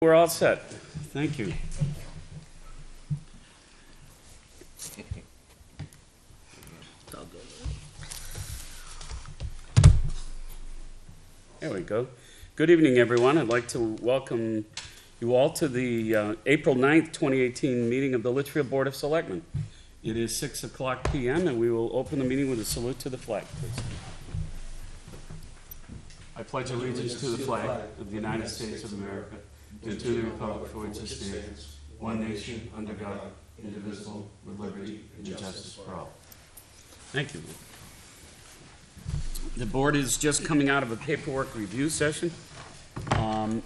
We're all set. Thank you. There we go. Good evening, everyone. I'd like to welcome you all to the April 9th, 2018 meeting of the Litchfield Board of Selectmen. It is 6 o'clock p.m. and we will open the meeting with a salute to the flag, please. I pledge allegiance to the flag of the United States of America and to the republic for which it stands, one nation, under God, indivisible, with liberty and justice for all. Thank you. The board is just coming out of a paperwork review session.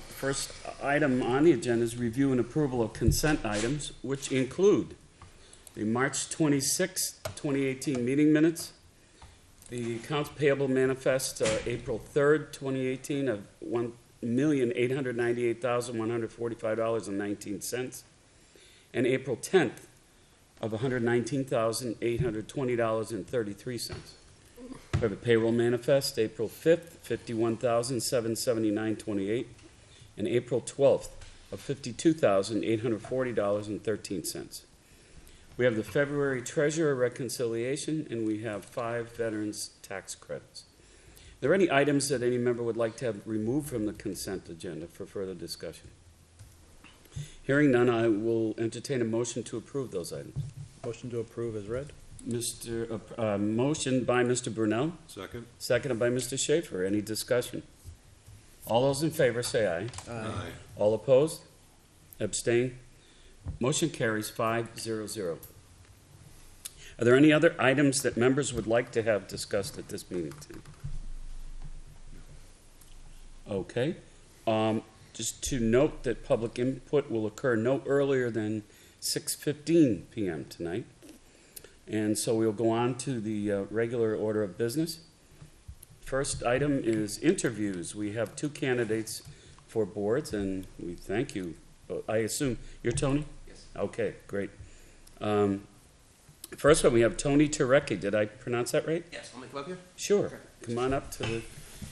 First item on the agenda is review and approval of consent items, which include the March 26, 2018 meeting minutes, the accounts payable manifest April 3rd, 2018 of $1,898,145.19, and April 10th of $119,820.33. We have a payroll manifest April 5th, $51,779.28, and April 12th of $52,840.13. We have the February treasurer reconciliation, and we have 5 veterans tax credits. Are there any items that any member would like to have removed from the consent agenda for further discussion? Hearing none, I will entertain a motion to approve those items. Motion to approve is read. Motion by Mr. Brunel. Second. Seconded by Mr. Schaefer. Any discussion? All those in favor say aye. Aye. All opposed? Abstain? Motion carries 5-0-0. Are there any other items that members would like to have discussed at this meeting tonight? Okay. Just to note that public input will occur no earlier than 6:15 p.m. tonight. And so we'll go on to the regular order of business. First item is interviews. We have 2 candidates for boards, and we thank you. I assume you're Tony? Yes. Okay, great. First one, we have Tony Turecki. Did I pronounce that right? Yes, I'll make it up here. Sure. Sure. Come on up to the...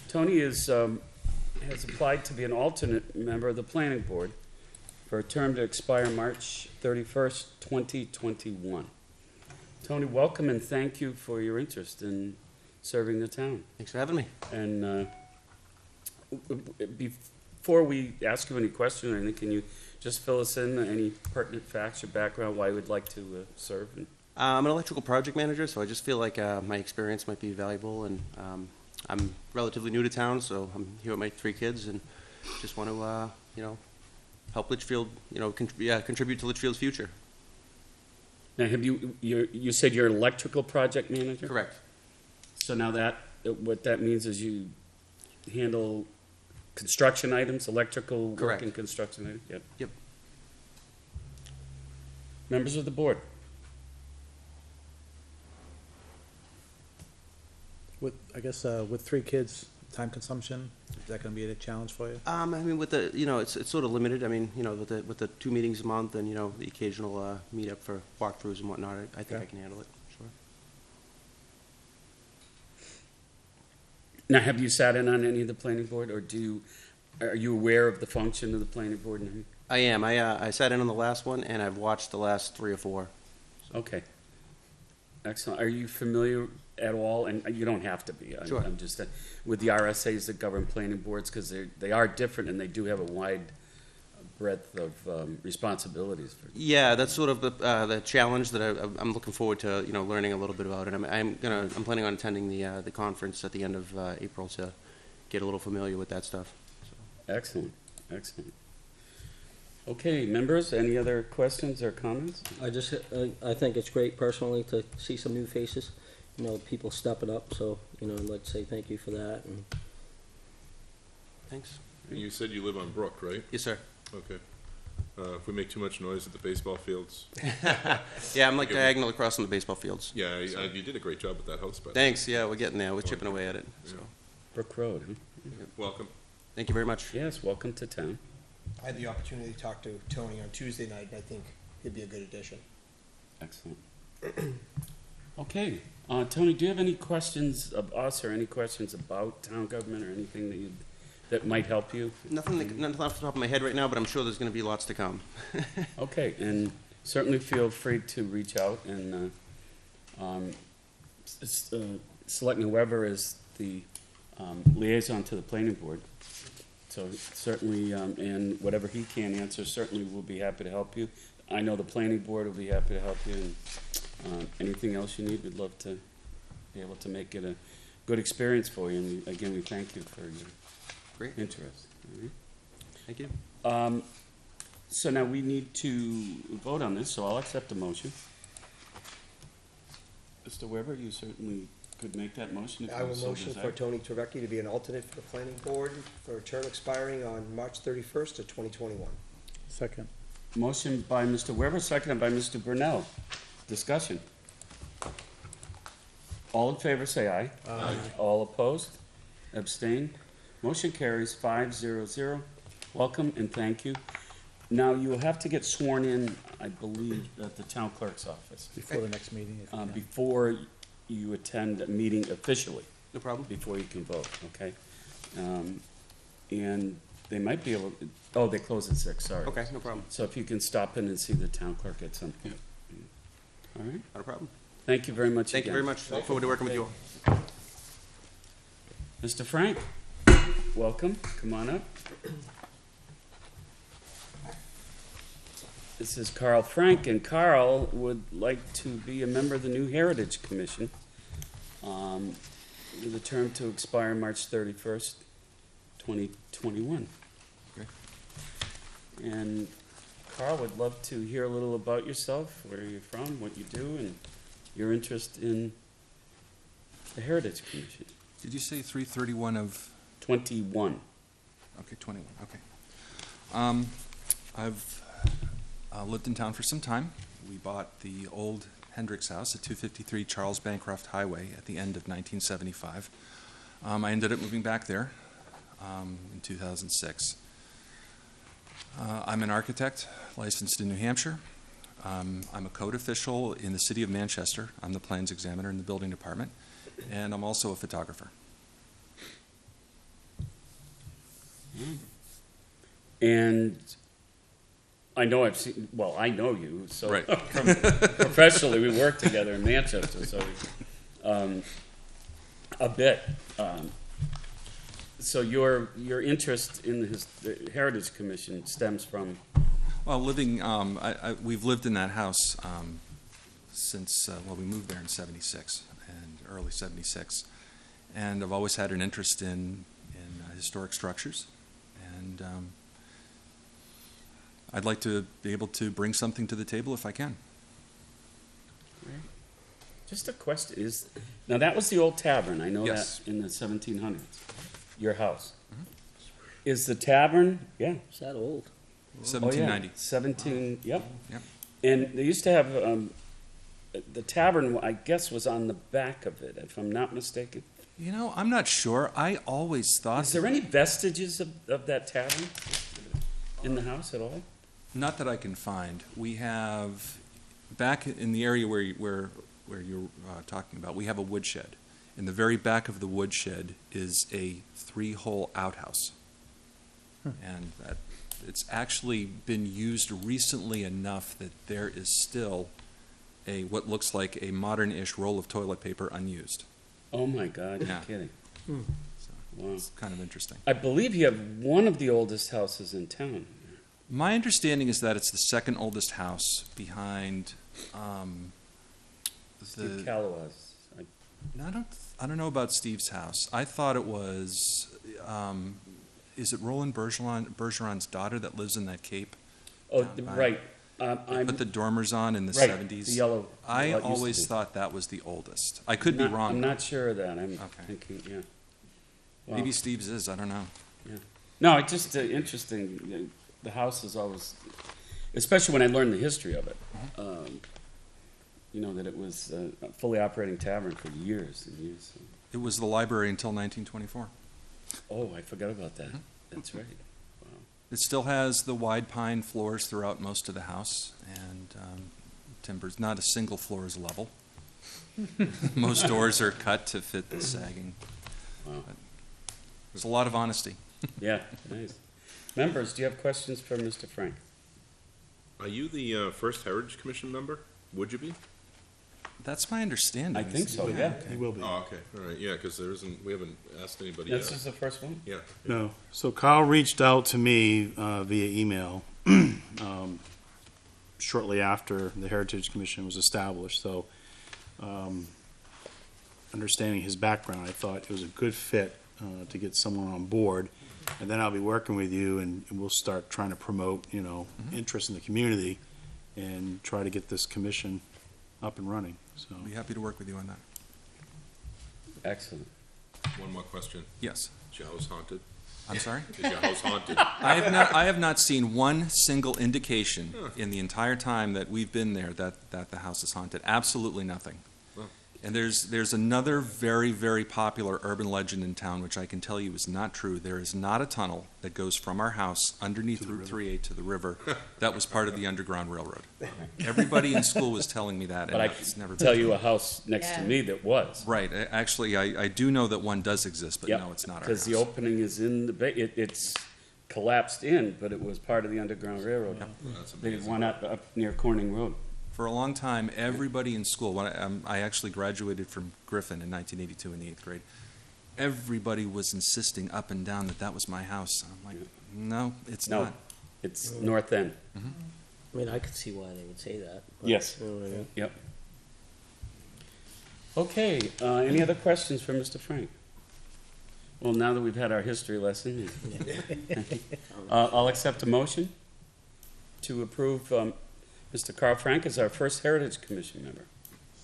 Tony is, has applied to be an alternate member of the planning board for a term to expire March 31st, 2021. Tony, welcome and thank you for your interest in serving the town. Thanks for having me. And before we ask you any questions or anything, can you just fill us in any pertinent facts or background why you would like to serve? I'm an electrical project manager, so I just feel like my experience might be valuable, and I'm relatively new to town, so I'm here with my 3 kids, and just want to, help Litchfield, contribute to Litchfield's future. Now, have you said you're an electrical project manager? Correct. So now what that means is you handle construction items, electrical work Correct. and construction items? Yep. Yep. Members of the board? With 3 kids, time consumption, is that going to be a challenge for you? I mean, with the, it's sort of limited. I mean, with the 2 meetings a month and, the occasional meetup for walkthroughs and whatnot, I think Okay. I can handle it. Sure. Now, have you sat in on any of the planning board, or are you aware of the function of the planning board? And I am. I sat in on the last one, and I've watched the last 3 or 4. okay. Excellent. Are you familiar at all, and you don't have to be, Sure. I'm just, with the RSAs that govern planning boards, because they are different and they do have a wide breadth of responsibilities. Yeah, that's sort of the challenge that I'm looking forward to, learning a little bit about it. I'm planning on attending the conference at the end of April to get a little familiar with that stuff. So. Excellent, excellent. Okay, members, any other questions or comments? I think it's great personally to see some new faces, people stepping up, so, I'd like to say thank you for that. And Thanks. And you said you live on Brook, right? Yes, sir. Okay. If we make too much noise at the baseball fields. Yeah, I'm like diagonal across from the baseball fields. Yeah, you did a great job with that house, but Thanks, yeah, we're getting there. We're chipping away at it. So. Brook Road, huh? welcome. Thank you very much. Yes, welcome to town. I had the opportunity to talk to Tony on Tuesday night, and I think he'd be a good addition. Excellent. Okay, Tony, do you have any questions of us or any questions about town government or anything that you'd that might help you? Nothing off the top of my head right now, but I'm sure there's gonna be lots to come. Okay, and certainly feel free to reach out and, select whoever is the liaison to the planning board. So certainly, and whatever he can answer, certainly we'll be happy to help you. I know the planning board will be happy to help you, and anything else you need, we'd love to be able to make it a good experience for you. And again, we thank you for your Great, interest. All right. thank you. So now we need to vote on this, so I'll accept the motion. Mr. Weber, you certainly could make that motion if I you will so motion desire. for Tony Trevecchi to be an alternate for the planning board for a term expiring on March 31st of 2021. Second. Motion by Mr. Weber, seconded by Mr. Brunel. Discussion. All in favor, say aye. Aye. All opposed? Abstain? Motion carries 5-0-0. Welcome and thank you. Now, you will have to get sworn in, I believe, at the town clerk's office, Before the next meeting, if you can. before you attend a meeting officially, No problem. before you can vote, okay? And they might be able, oh, they close at 6, sorry. Okay, no problem. So if you can stop in and see the town clerk at some point. All right? Not a problem. Thank you very much Thank you very again. much. Look forward to working with you all. Mr. Frank, welcome. Come on up. This is Carl Frank, and Carl would like to be a member of the New Heritage Commission with a term to expire March 31st, 2021. Okay. And Carl would love to hear a little about yourself, where you're from, what you do, and your interest in the Heritage Commission. Did you say 331 of, 21. okay, 21, okay. I've lived in town for some time. We bought the old Hendricks House at 253 Charles Bancroft Highway at the end of 1975. I ended up moving back there in 2006. I'm an architect licensed in New Hampshire. I'm a code official in the city of Manchester. I'm the plans examiner in the building department, and I'm also a photographer. And I know I've seen, well, I know you, so Right. professionally, we work together in Manchester, so a bit. So your interest in the Heritage Commission stems from, Well, we've lived in that house since, we moved there in 76, and early 76. And I've always had an interest in historic structures. And I'd like to be able to bring something to the table if I can. just a question, now that was the old tavern, I know that, Yes. in the 1700s, your house. Is the tavern, yeah. Is that old? 1790. Oh, yeah. 17, yep. Yep. And they used to have, the tavern, I guess, was on the back of it, if I'm not mistaken. You know, I'm not sure. I always thought. Is there any vestiges of that tavern in the house at all? Not that I can find. We have, back in the area where you're talking about, we have a woodshed. In the very back of the woodshed is a 3-hole outhouse. And it's actually been used recently enough that there is still what looks like a modern-ish roll of toilet paper unused. Oh, my God, you're Yeah. kidding. So Wow. it's kind of interesting. I believe you have one of the oldest houses in town. My understanding is that it's the second oldest house behind Steve Calloway's. I don't know about Steve's house. I thought it was, is it Roland Bergeron's daughter that lives in that cape? Oh, Down by- right. They put the dormers on in the Right, 70s. the yellow. I well, it used to always be. thought that was the oldest. I could be wrong. I'm not sure of that. I'm Okay. thinking, yeah. Wow. Maybe Steve's is, I don't know. Yeah. No, it's just interesting. The house is always, especially when I learned the history of it. That it was a fully operating tavern for years and years. It was the library until 1924. Oh, I forgot about that. That's right. Wow. It still has the wide pine floors throughout most of the house, and timbers. Not a single floor is level. Most doors are cut to fit the sagging. Wow. There's a lot of honesty. Yeah, nice. Members, do you have questions for Mr. Frank? Are you the first Heritage Commission member? Would you be? That's my understanding. I think so, yeah. He will be. Oh, okay, all right, yeah, because we haven't asked anybody This yet. is the first one? Yeah. No. So Kyle reached out to me via email shortly after the Heritage Commission was established. So, understanding his background, I thought it was a good fit to get someone on board. And then I'll be working with you, and we'll start trying to promote, interest in the community and try to get this commission up and running. So, I'll be happy to work with you on that. Excellent. One more question. Yes. Is your house haunted? I'm sorry? Is your house haunted? I have not seen one single indication in the entire time that we've been there that the house is haunted. Absolutely nothing. Wow. And there's another very, very popular urban legend in town, which I can tell you is not true. There is not a tunnel that goes from our house underneath Route 38 to the river. That was part of the Underground Railroad. Everybody in school was telling me that, and But I it's never can tell been. you a house next to Yeah. me that was. Right, actually, I do know that one does exist, but no, it's not our Because the house. opening is in the, it's collapsed in, but it was part of the Underground Railroad. That's The amazing. one up near Corning Road. For a long time, everybody in school, when I actually graduated from Griffin in 1982 in the 8th grade, everybody was insisting up and down that that was my house. I'm like, no, it's No. not. It's North End. I mean, I could see why they would say that. but, Yes. you know what I mean? Yep. Okay, any other questions for Mr. Frank? Well, now that we've had our history lesson, I'll accept a motion to approve Mr. Carl Frank as our first Heritage Commission member.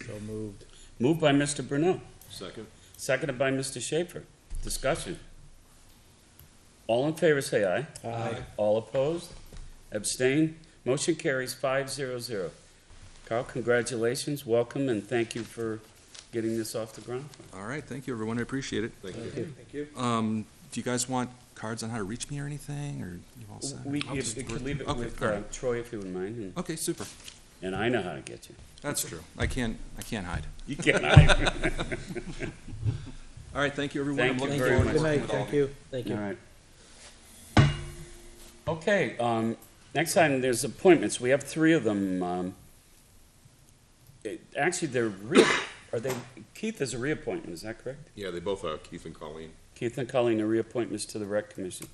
So moved. Moved by Mr. Brunel, Second? seconded by Mr. Schaefer. Discussion. All in favor, say aye. Aye. All opposed? Abstain? Motion carries 5-0-0. Carl, congratulations, welcome, and thank you for getting this off the ground. All right, thank you, everyone, I appreciate it. Thank you. Thank you. Do you guys want cards on how to reach me or anything, or you all set? We, I'll you just could work- leave it Okay, with all right. Troy if you wouldn't mind, Okay, super. and I know how to get you. That's true. I can't hide. You can't hide. All right, thank you, everyone. Thank I'm you looking very forward much. to Good night, working with all thank of you. you. Thank All you. right. Okay, next item, there's appointments. We have 3 of them. Actually, they're Keith is a reappointment, is that correct? Yeah, they both are, Keith and Colleen. Keith and Colleen are reappointments to the Rec Commission.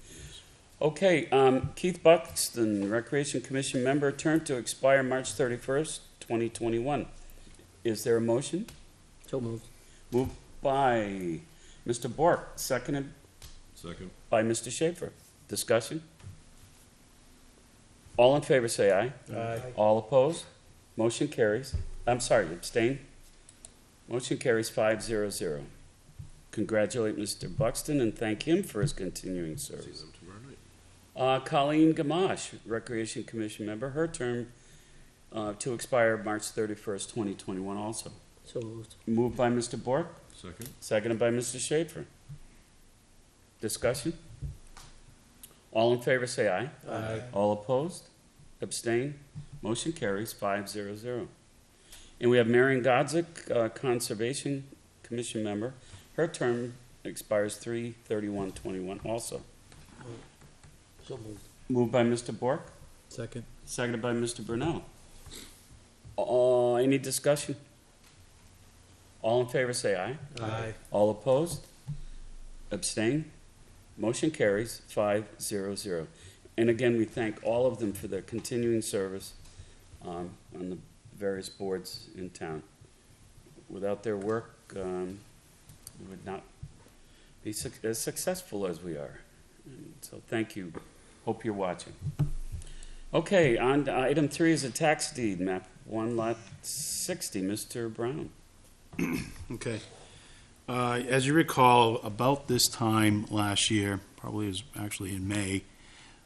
Okay, Keith Buxton, Recreation Commission member, term to expire March 31st, 2021. Is there a motion? So moved. Moved by Mr. Bork, seconded Second? by Mr. Schaefer. Discussion? All in favor, say aye. Aye. All opposed? Motion carries. I'm sorry, abstain? Motion carries 5-0-0. Congratulate Mr. Buxton and thank him for his continuing See service. them tomorrow night. Colleen Gamache, Recreation Commission member, her term to expire March 31st, 2021 also. So moved. Moved by Mr. Bork, Second? seconded by Mr. Schaefer. Discussion? All in favor, say aye. Aye. All opposed? Abstain? Motion carries 5-0-0. And we have Marion Godzik, Conservation Commission member. Her term expires 3/31/21 also. So moved. Moved by Mr. Bork, Second. seconded by Mr. Brunel. Any discussion? All in favor, say aye. Aye. All opposed? Abstain? Motion carries 5-0-0. And again, we thank all of them for their continuing service on the various boards in town. Without their work, we would not be as successful as we are. And so thank you. Hope you're watching. Okay, on to item 3 is a tax deed, map 1 lot 60. Mr. Brown. Okay. As you recall, about this time last year, probably it was actually in May,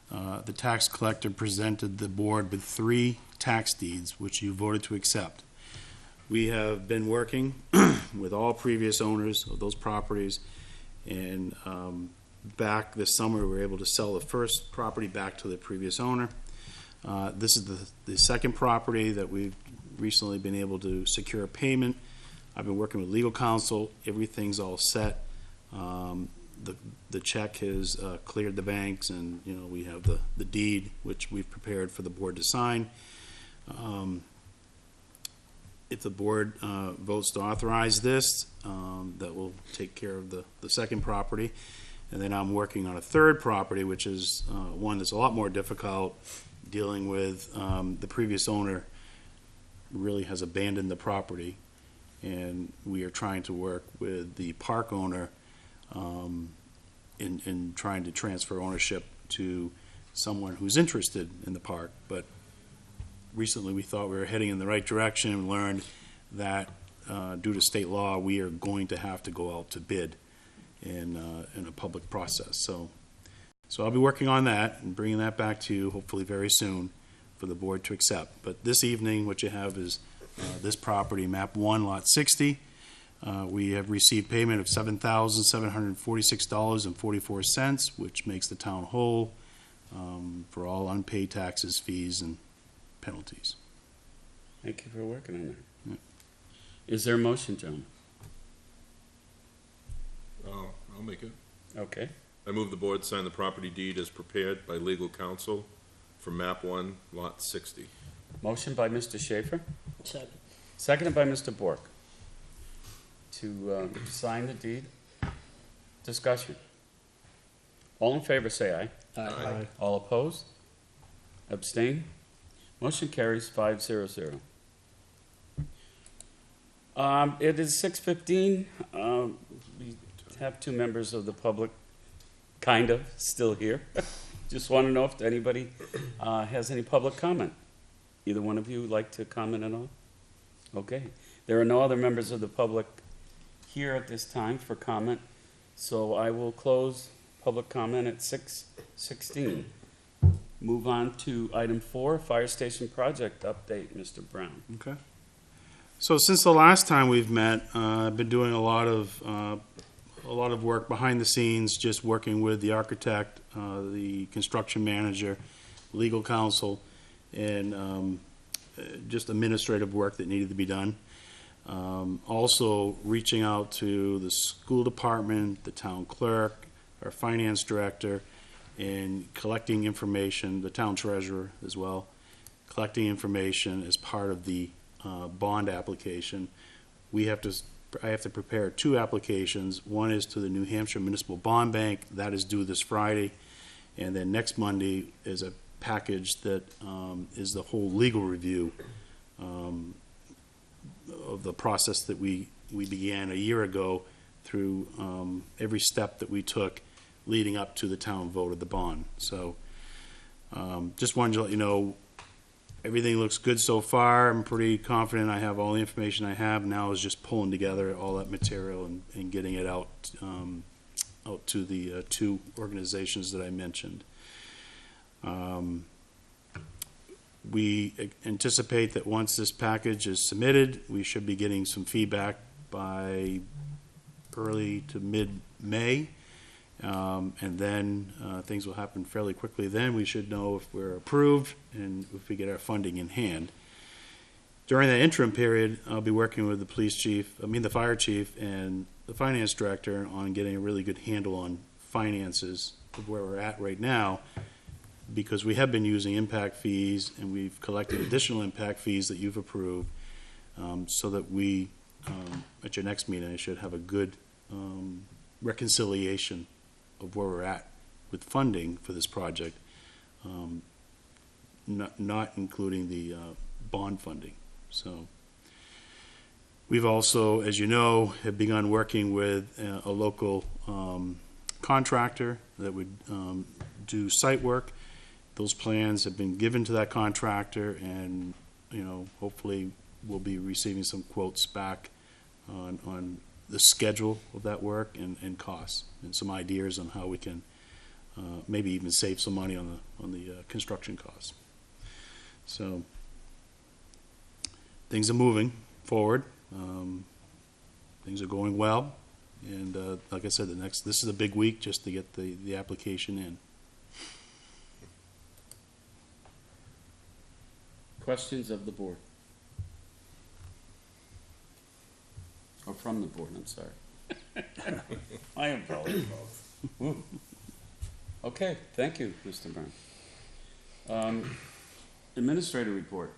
the tax collector presented the board with 3 tax deeds, which you voted to accept. We have been working with all previous owners of those properties, and back this summer, we were able to sell the first property back to the previous owner. This is the second property that we've recently been able to secure a payment. I've been working with legal counsel. Everything's all set. the check has cleared the banks, and, you know, we have the deed, which we've prepared for the board to sign. If the board votes to authorize this, that will take care of the second property. And then I'm working on a third property, which is one that's a lot more difficult, dealing with the previous owner really has abandoned the property, and we are trying to work with the park owner in trying to transfer ownership to someone who's interested in the park. But recently, we thought we were heading in the right direction and learned that due to state law, we are going to have to go out to bid in a public process. So I'll be working on that and bringing that back to you hopefully very soon for the board to accept. But this evening, what you have is this property, map 1, lot 60. We have received payment of $7,746.44, which makes the town whole for all unpaid taxes, fees, and penalties. Thank you for working on that. Is there a motion, John? I'll make it. Okay. I move the board sign the property deed as prepared by legal counsel for map 1, lot 60. Motion by Mr. Schaefer, Second. seconded by Mr. Bork. To sign the deed. Discussion. All in favor, say aye. Aye. All opposed? Abstain? Motion carries 5-0-0. It is 6:15. We have two members of the public, kind of, still here. Just want to know if anybody has any public comment. Either one of you like to comment at all? Okay. There are no other members of the public here at this time for comment, so I will close public comment at 6:16. Move on to item 4, fire station project update, Mr. Brown. Okay. So since the last time we've met, I've been doing a lot of work behind the scenes, just working with the architect, the construction manager, legal counsel, and just administrative work that needed to be done. Also reaching out to the school department, the town clerk, our finance director, and collecting information, the town treasurer as well, collecting information as part of the bond application. I have to prepare 2 applications. One is to the New Hampshire Municipal Bond Bank. That is due this Friday. And then next Monday is a package that is the whole legal review of the process that we began a year ago through every step that we took leading up to the town vote of the bond. So just wanted to let you know, everything looks good so far. I'm pretty confident I have all the information I have. Now is just pulling together all that material and getting it out to the 2 organizations that I mentioned. We anticipate that once this package is submitted, we should be getting some feedback by early to mid-May. And then things will happen fairly quickly. Then we should know if we're approved and if we get our funding in hand. During that interim period, I'll be working with the the fire chief and the finance director on getting a really good handle on finances of where we're at right now, because we have been using impact fees and we've collected additional impact fees that you've approved, so that we, at your next meeting, I should have a good reconciliation of where we're at with funding for this project, not including the bond funding. So we've also, as you know, have begun working with a local contractor that would do site work. Those plans have been given to that contractor, and hopefully we'll be receiving some quotes back on the schedule of that work and costs, and some ideas on how we can maybe even save some money on the construction costs. So things are moving forward. Things are going well, and like I said, this is a big week just to get the application in. Questions of the board? Or from the board, I'm sorry. I am probably both. Okay, thank you, Mr. Brown. Administrator report.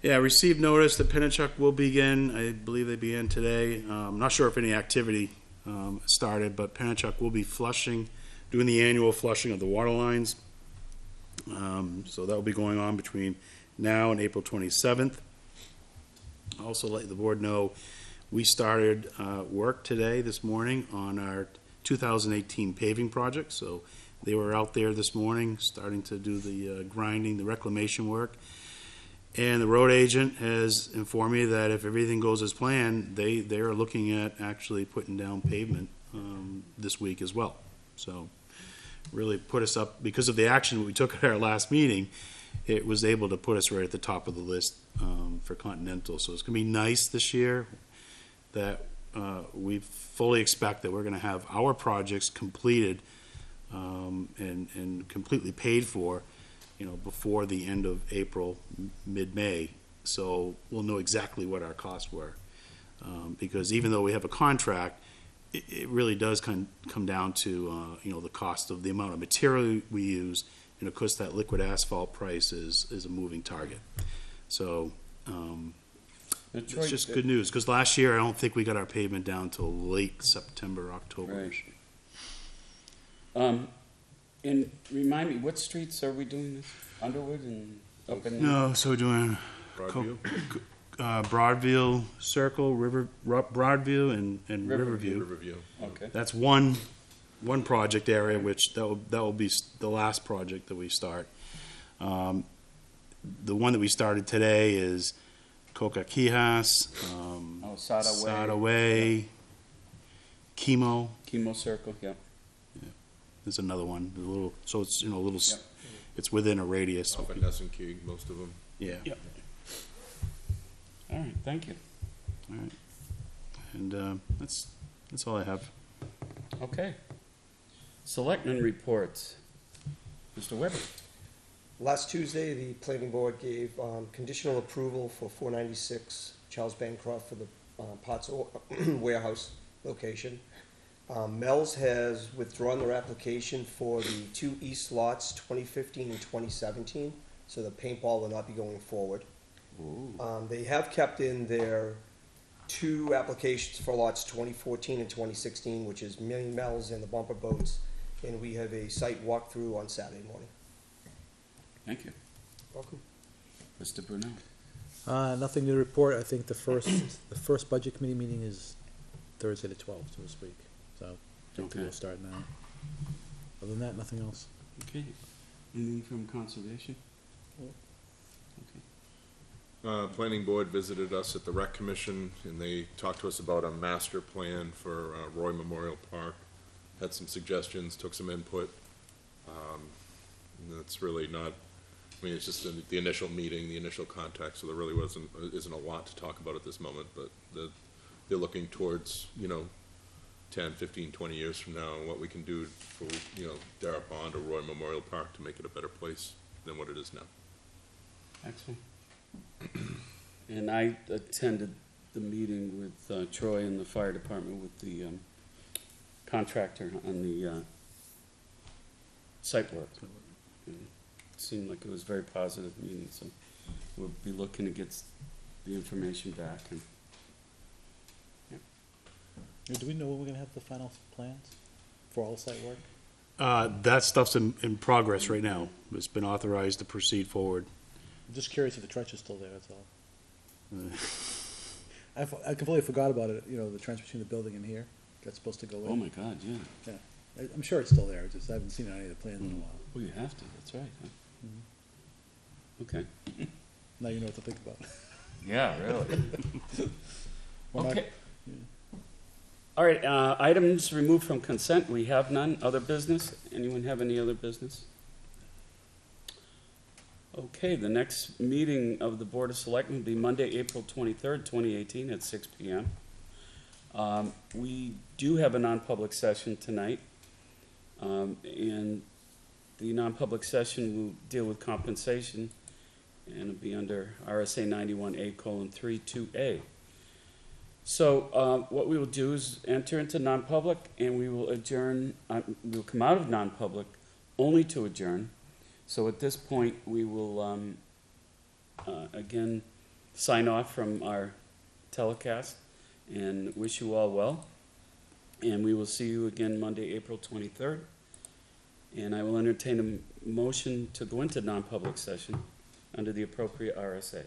Yeah, I received notice that Pennachuck will begin, I believe they began today. I'm not sure if any activity started, but Pennachuck will be flushing, doing the annual flushing of the water lines. So that will be going on between now and April 27th. Also let the board know, we started work today, this morning, on our 2018 paving project. So they were out there this morning, starting to do the grinding, the reclamation work. And the road agent has informed me that if everything goes as planned, they are looking at actually putting down pavement this week as well. So really put us up, because of the action we took at our last meeting, it was able to put us right at the top of the list for Continental. So it's going to be nice this year that we fully expect that we're going to have our projects completed and completely paid for, before the end of April, mid-May. So we'll know exactly what our costs were. Because even though we have a contract, it really does come down to, the cost of the amount of material we use. And of course, that liquid asphalt price is a moving target. So it's just good news, because last year, I don't think we got our pavement down till late September, October. Right. And remind me, what streets are we doing this? Underwood and up in? No, so we're doing Broadview? Broadview Circle, Broadview, and Riverview. Riverview. Okay. That's one project area, which that will be the last project that we start. The one that we started today is Coca-Quijas, Sada Way. Way, Chemo. Chemo Circle, yeah. There's another one, a little. So it's a little. Yep. It's within a radius. Off at Nesson-Keeg, most of them. Yeah. Yep. All right, thank you. All right. And that's all I have. Okay. Selectmen reports. Mr. Weber. Last Tuesday, the planning board gave conditional approval for 496 Charles Bancroft for the Potts Warehouse location. Mel's has withdrawn their application for the two east lots, 2015 and 2017, so the paintball will not be going forward. They have kept in their two applications for lots 2014 and 2016, which is Mini Mel's and the bumper boats, and we have a site walkthrough on Saturday morning. Thank you. Welcome. Mr. Brunel. Nothing new to report. I think the first budget committee meeting is Thursday the 12th this week. So I think Okay. we'll start now. Other than that, nothing else. Okay. Anything from conservation? Okay. Planning board visited us at the rec commission, and they talked to us about a master plan for Roy Memorial Park. Had some suggestions, took some input. And that's really not, it's just the initial meeting, the initial contact, so there really isn't a lot to talk about at this moment, but they're looking towards, 10, 15, 20 years from now, and what we can do for, Darrah Pond or Roy Memorial Park to make it a better place than what it is now. Excellent. And I attended the meeting with Troy and the fire department with the contractor on the site work. And it seemed like it was a very positive meeting, so we'll be looking to get the information back. And Do we know when we're gonna have the final plans for all the site work? That stuff's in progress right now. It's been authorized to proceed forward. I'm just curious if the trench is still there, that's all. I completely forgot about it, the trench between the building and here, that's supposed to go in. oh my God, yeah. I'm sure it's still there, just I haven't seen it on any of the plans in a while. Well, you have to. That's right. Huh? Okay. Now you know what to think about. Yeah, really. We're not- Okay. All right, items removed from consent, we have none. Other business? Anyone have any other business? Okay, the next meeting of the Board of Selectmen will be Monday, April 23rd, 2018, at 6 p.m. We do have a non-public session tonight, and the non-public session will deal with compensation, and it'll be under RSA 91A:32A. So, what we will do is enter into non-public, and we will adjourn, we'll come out of non-public only to adjourn. So at this point, we will, again, sign off from our telecast and wish you all well. And we will see you again Monday, April 23rd. And I will entertain a motion to go into non-public session under the appropriate RSA.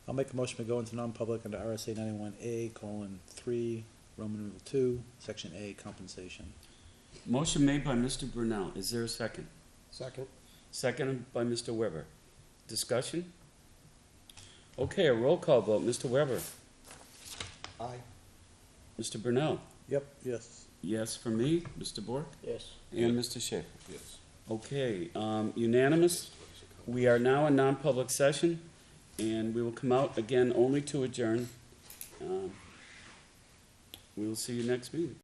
I'll make a motion to go into non-public under RSA 91A:3, Roman numeral 2, Section A, compensation. Motion made by Mr. Brunel. Is there a second? Second. Seconded by Mr. Weber. Discussion? Okay, a roll call vote. Mr. Weber? Aye. Mr. Brunel? Yep, yes. Yes for me. Mr. Bork? Yes. And Mr. Schaefer? Yes. Okay, unanimous. We are now in non-public session, and we will come out again only to adjourn. We will see you next meeting.